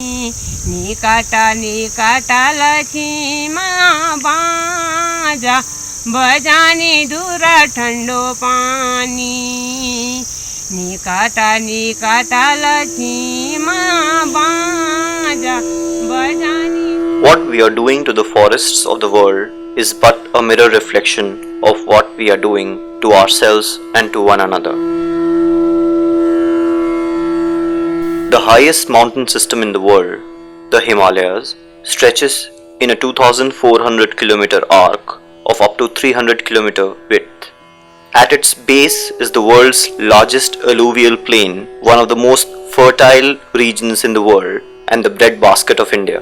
निकाटा लक्ष्मा बाजा बजानी दूरा ठंडो पानी निकाटा लक्ष्मा बाजा बजानी. What we are doing to the forests of the world is but a mirror reflection of what we are doing to ourselves and to one another. The highest mountain system in the world, the Himalayas, stretches in a 2,400 kilometer arc of up to 300 kilometer width. At its base is the world's largest alluvial plain, one of the most fertile regions in the world, and the breadbasket of India.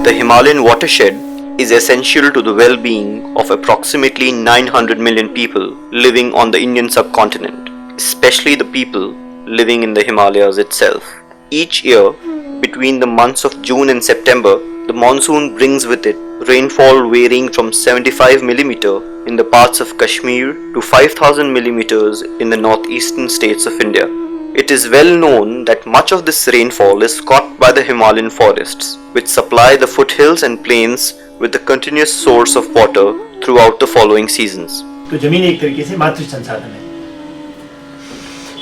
The Himalayan watershed is essential to the well-being of approximately 900 million people living on the Indian subcontinent, especially the people living in the Himalayas itself. Each year, between the months of June and September, the monsoon brings with it rainfall varying from 75 mm in the parts of Kashmir to 5000 mm in the northeastern states of India. It is well known that much of this rainfall is caught by the Himalayan forests, which supply the foothills and plains with a continuous source of water throughout the following seasons. तो जमीन एक तरीके से मातृ संसाधन है.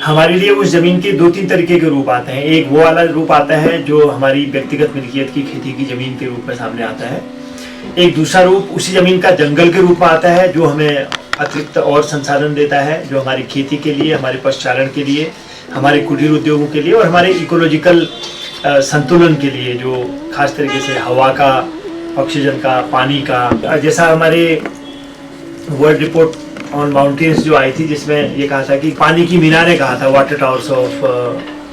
हमारे लिए उस जमीन के 2-3 तरीके के रूप आते हैं. एक वो वाला रूप आता है जो हमारी व्यक्तिगत मिल्कियत की खेती की जमीन के रूप में सामने आता है. एक दूसरा रूप उसी जमीन का जंगल के रूप में आता है जो हमें अतिरिक्त और संसाधन देता है, जो हमारी खेती के लिए, हमारे पशुचारण के लिए, हमारे कुटीर उद्योगों के लिए और हमारे इकोलॉजिकल संतुलन के लिए, जो खास तरीके से हवा का, ऑक्सीजन का, पानी का. जैसा हमारे वर्ल्ड रिपोर्ट ऑन माउंटेन्स जो आई थी जिसमें ये कहा था कि पानी की मीनारें कहा था, water towers of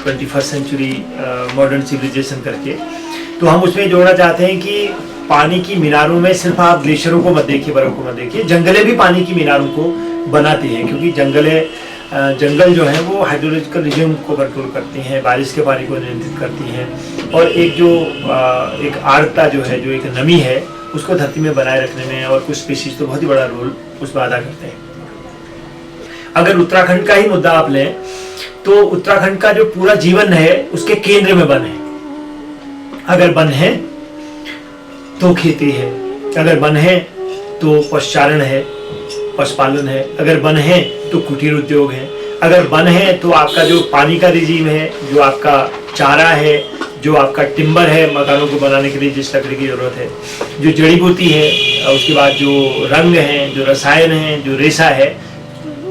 21st century modern civilization करके. तो हम उसमें जोड़ना चाहते हैं कि पानी की मीनारों में सिर्फ आप ग्लेशियरों को मत देखिए, बर्फ को मत देखिए, जंगलें भी पानी की मीनारों को बनाती हैं, क्योंकि जंगल जो है वो हाइड्रोलॉजिकल रिजिम को कंट्रोल करती हैं, बारिश के पानी को नियंत्रित करती हैं और एक आर्द्रता जो है, जो एक नमी है, उसको धरती में बनाए रखने में और कुछ स्पीशीज तो बहुत ही बड़ा रोल उसमें अदा करते हैं. अगर उत्तराखंड का ही मुद्दा आप लें तो उत्तराखंड का जो पूरा जीवन है उसके केंद्र में वन है. अगर वन है तो खेती है, अगर वन है तो पशुचारण है, पशुपालन है, अगर वन है तो कुटीर उद्योग है, अगर वन है तो आपका जो पानी का रिजीम है, जो आपका चारा है, जो आपका टिम्बर है मकानों को बनाने के लिए जिस लकड़ी की जरूरत है, जो जड़ी बूटी है, उसके बाद जो रंग है, जो रसायन है, जो रेशा है,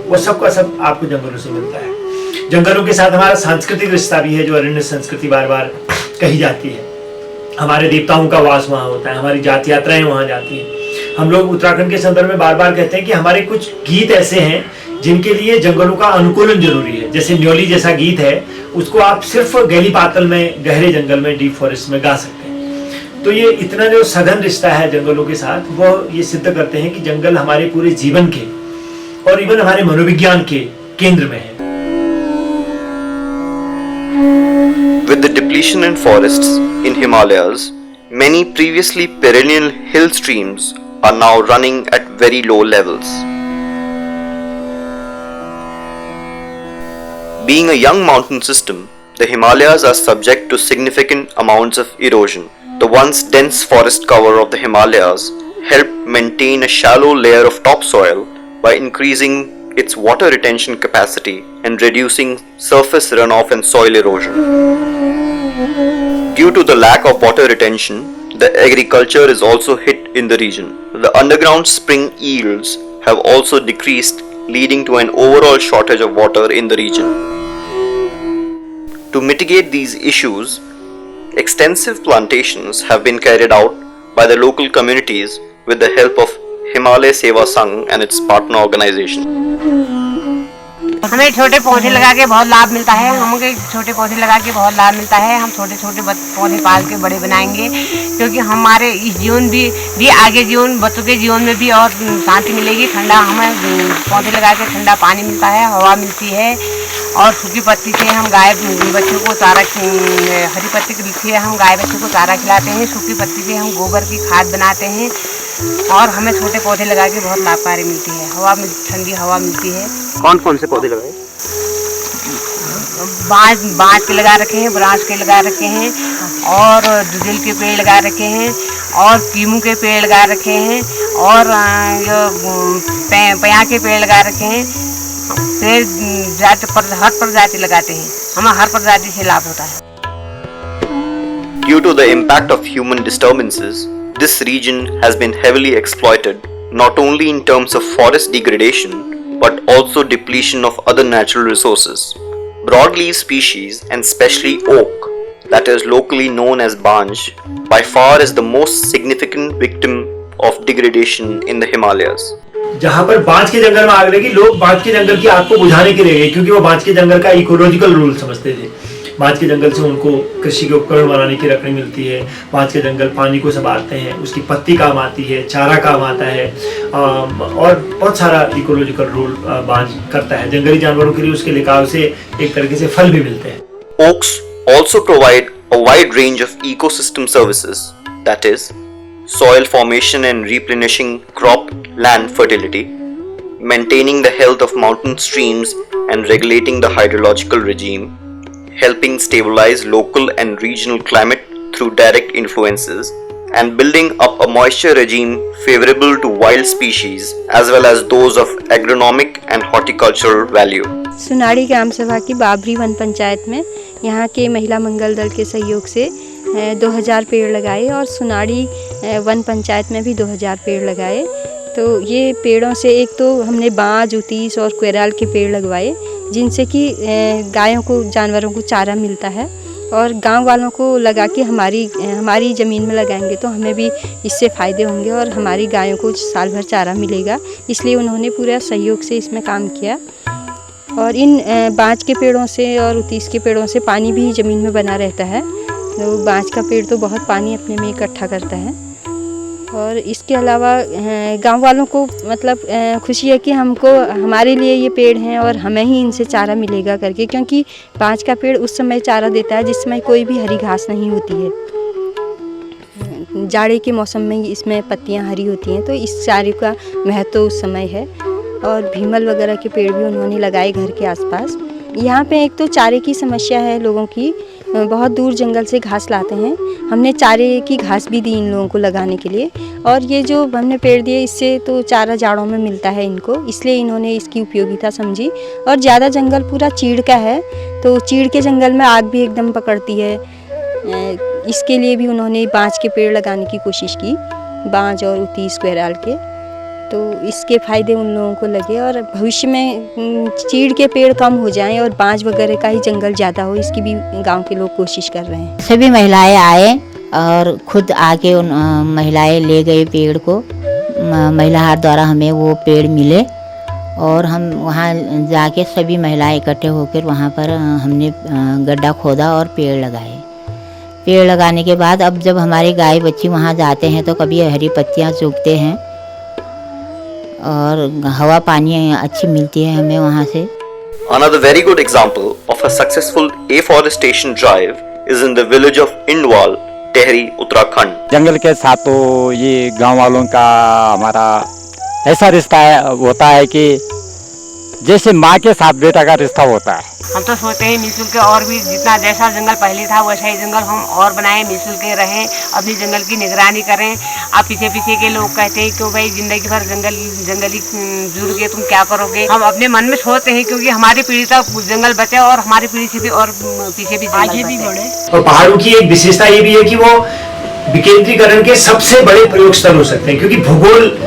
वो सब का सब आपको जंगलों से मिलता है. जंगलों के साथ हमारा सांस्कृतिक रिश्ता भी है, जो अरण्य संस्कृति बार बार कही जाती है. हमारे देवताओं का वास वहाँ होता है, हमारी जाति यात्राएं वहाँ जाती हैं. हम लोग उत्तराखंड के संदर्भ में बार बार कहते हैं कि हमारे कुछ गीत ऐसे हैं जिनके लिए जंगलों का अनुकूलन जरूरी है. जैसे न्योली जैसा गीत है, उसको आप सिर्फ गहरी पातल में, गहरे जंगल में, डीप फॉरेस्ट में गा सकते हैं. तो ये इतना जो सघन रिश्ता है जंगलों के साथ, वो ये सिद्ध करते हैं कि जंगल हमारे पूरे जीवन के और इवन हमारे मनोविज्ञान के केंद्र में है. With the depletion in forests in Himalayas, many previously perennial hill streams are now running at very low levels. Being a young mountain system, the Himalayas are subject to significant amounts of erosion. The once dense forest cover of the Himalayas help maintain a shallow layer of topsoil by increasing its water retention capacity and reducing surface runoff and soil erosion. Due to the lack of water retention, the agriculture is also hit in the region. The underground spring yields have also decreased, leading to an overall shortage of water in the region. To mitigate these issues, extensive plantations have been carried out by the local communities with the help of Himalaya सेवा संघ and it's partner organisation. हमें छोटे पौधे लगा के बहुत लाभ मिलता है. हमें छोटे पौधे लगा के बहुत लाभ मिलता है. हम छोटे छोटे पौधे पाल के बड़े बनाएंगे, क्योंकि हमारे इस जीवन भी आगे जीवन, बच्चों के जीवन में भी और शांति मिलेगी. ठंडा, हमें पौधे लगा के ठंडा पानी मिलता है, हवा मिलती है और सूखी पत्ती से हम गाय बच्चों को चारा, हरी पत्ती से हम गाय बच्चों को चारा खिलाते हैं. सूखी पत्ती से हम गोबर की खाद बनाते हैं. और हमें छोटे पौधे लगा के बहुत लाभकारी मिलती है। ठंडी हवा मिलती है। कौन कौन से पौधे लगाए? बाँज के लगा रखे हैं, ब्रांच के लगा रखे हैं, और दुधिल के पेड़ लगा रखे हैं, और कीमू के पेड़ लगा रखे हैं, और पया के पेड़ लगा रखे हैं। पेड़ हर प्रजाति लगाते हैं। हमें हर प्रजाति से लाभ होता है। Due to the impact of human disturbances, this region has been heavily exploited, not only in terms of forest degradation, but also depletion of other natural resources. Broadleaf species, and especially oak, that is locally known as Banj, by far is the most significant victim of degradation in the Himalayas. जहाँ पर बांज के जंगल में आग लगी, लोग बांज के जंगल की आग को बुझाने के लिए गए, क्योंकि वो बांज के जंगल का इकोलॉजिकल रूल समझते थे। बांज के जंगल से उनको कृषि के उपकरण बनाने की लकड़ी मिलती है। बांज के जंगल पानी को संभालते हैं, उसकी पत्ती काम आती है, चारा काम आता है, और बहुत सारा इकोलॉजिकल रूल बांज करता है। जंगली जानवरों के लिए उसके लिकाव से एक तरीके से फल भी मिलते हैं। Oaks also provide a wide range of ecosystem services, that is, soil formation and replenishing crop land fertility, maintaining the health of mountain streams and regulating the hydrological regime, helping stabilize local and regional climate through direct influences, and building up a moisture regime favorable to wild species as well as those of agronomic and horticultural value. सुनाड़ी ग्राम सभा की Babri one panchayat में यहाँ के महिला मंगल दल के सहयोग से 2000 पेड़ लगाए, और सुनाड़ी वन पंचायत में भी 2000 पेड़ लगाए। तो ये पेड़ों से एक तो हमने बांज, उतीस और कोयराल के पेड़ लगवाए, जिनसे कि गायों को, जानवरों को चारा मिलता है। और गांव वालों को लगा कि हमारी ज़मीन में लगाएंगे तो हमें भी इससे फ़ायदे होंगे और हमारी गायों को साल भर चारा मिलेगा, इसलिए उन्होंने पूरा सहयोग से इसमें काम किया। और इन बांज के पेड़ों से और उतीस के पेड़ों से पानी भी ज़मीन में बना रहता है। तो बांज का पेड़ तो बहुत पानी अपने में इकट्ठा करता है। और इसके अलावा गांव वालों को मतलब खुशी है कि हमारे लिए ये पेड़ हैं और हमें ही इनसे चारा मिलेगा करके, क्योंकि बांज का पेड़ उस समय चारा देता है जिस समय कोई भी हरी घास नहीं होती है। जाड़े के मौसम में इसमें पत्तियां हरी होती हैं, तो इस चारे का महत्व उस समय है। और भीमल वगैरह के पेड़ भी उन्होंने लगाए घर के आसपास। यहाँ पे एक तो चारे की समस्या है लोगों की, बहुत दूर जंगल से घास लाते हैं। हमने चारे की घास भी दी इन लोगों को लगाने के लिए, और ये जो हमने पेड़ दिए इससे तो चारा जाड़ों में मिलता है इनको, इसलिए इन्होंने इसकी उपयोगिता समझी। और ज़्यादा जंगल पूरा चीड़ का है, तो चीड़ के जंगल में आग भी एकदम पकड़ती है, इसके लिए भी उन्होंने बांज के पेड़ लगाने की कोशिश की, बांज और उतीस कोयराल के। तो इसके फ़ायदे उन लोगों को लगे, और भविष्य में चीड़ के पेड़ कम हो जाएं और बांज वगैरह का ही जंगल ज़्यादा हो, इसकी भी गांव के लोग कोशिश कर रहे हैं। सभी महिलाएं आए और खुद आके उन महिलाएं ले गए पेड़ को। महिला हाट द्वारा हमें वो पेड़ मिले, और हम वहाँ जाके सभी महिलाएं इकट्ठे होकर वहाँ पर हमने गड्ढा खोदा और पेड़ लगाए। पेड़ लगाने के बाद अब जब हमारे गाय बच्ची वहाँ जाते हैं तो कभी हरी पत्तियाँ चुगते हैं, और हवा पानी अच्छी मिलती है हमें वहाँ से। Another very good example of a successful afforestation drive is in the village of Indwal, Tehri, Uttarakhand. जंगल के साथ तो ये गांव वालों का हमारा ऐसा रिश्ता होता है कि जैसे माँ के साथ बेटा का रिश्ता होता है। हम तो सोचते हैं मिलजुल के और भी जितना जैसा जंगल पहले था वैसा ही जंगल हम और बनाएं, मिलजुल के रहें, अपनी जंगल की निगरानी करें। अब पीछे पीछे के लोग कहते हैं क्यों भाई जिंदगी भर जंगली जुड़ के तुम क्या करोगे। हम अपने मन में सोचते हैं क्योंकि हमारी पीढ़ी तक जंगल बचे और हमारी पीढ़ी से भी और पीछे भी आगे भी बढ़े। और पहाड़ों की एक विशेषता ये भी है कि वो विकेंद्रीकरण के सबसे बड़े प्रयोग स्थल हो सकते हैं, क्योंकि भूगोल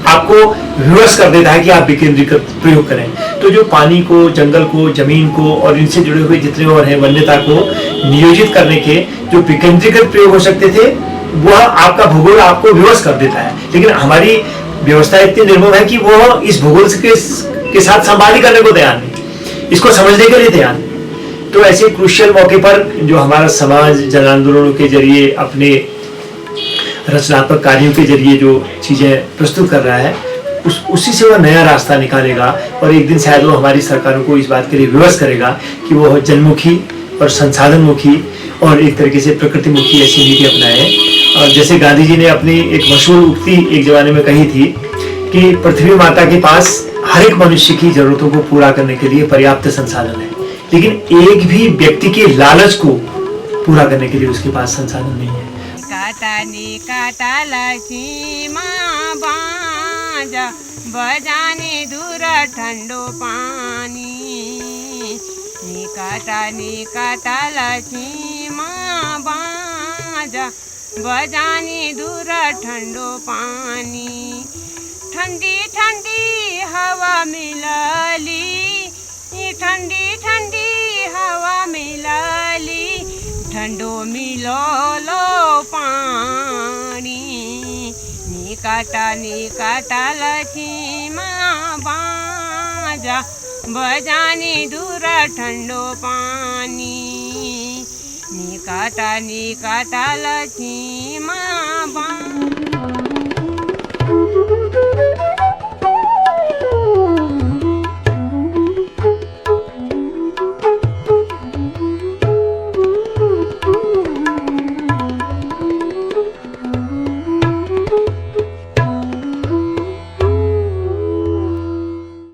आपको विवश कर देता है कि आप विकेंद्रीकृत प्रयोग करें। तो जो पानी को, जंगल को, जमीन को और इनसे जुड़े हुए जितने और हैं वन्यता को नियोजित करने के जो विकेंद्रीकृत प्रयोग हो सकते थे, वह आपका भूगोल आपको विवश कर देता है। लेकिन हमारी व्यवस्था इतनी निर्मम है कि वो इस भूगोल के साथ संवादी करने को तैयार नहीं, इसको समझने के लिए तैयार नहीं। तो ऐसे क्रूशियल मौके पर जो हमारा समाज जन आंदोलनों के जरिए, अपने रचनात्मक कार्यों के जरिए जो चीज़ें प्रस्तुत कर रहा है, उसी से वह नया रास्ता निकालेगा, और एक दिन शायद वो हमारी सरकारों को इस बात के लिए विवश करेगा कि वो जनमुखी और संसाधन मुखी और एक तरीके से प्रकृति मुखी ऐसी नीति अपनाए। और जैसे गांधी जी ने अपनी एक मशहूर उक्ति एक जमाने में कही थी कि पृथ्वी माता के पास हर एक मनुष्य की जरूरतों को पूरा करने के लिए पर्याप्त संसाधन है, लेकिन एक भी व्यक्ति के लालच को पूरा करने के लिए उसके पास संसाधन नहीं है। बजाने दूर ठंडो पानी, निकाटा लक्ष्मा बाजा बजाने दूर ठंडो पानी। ठंडी ठंडी हवा मिलली, ठंडी ठंडी हवा मिलली, ठंडो मिलो पानी। निकाटा लक्ष्मा बाजा बजाने दूर ठंडो पानी। निकाटा लक्ष्मा बाजा।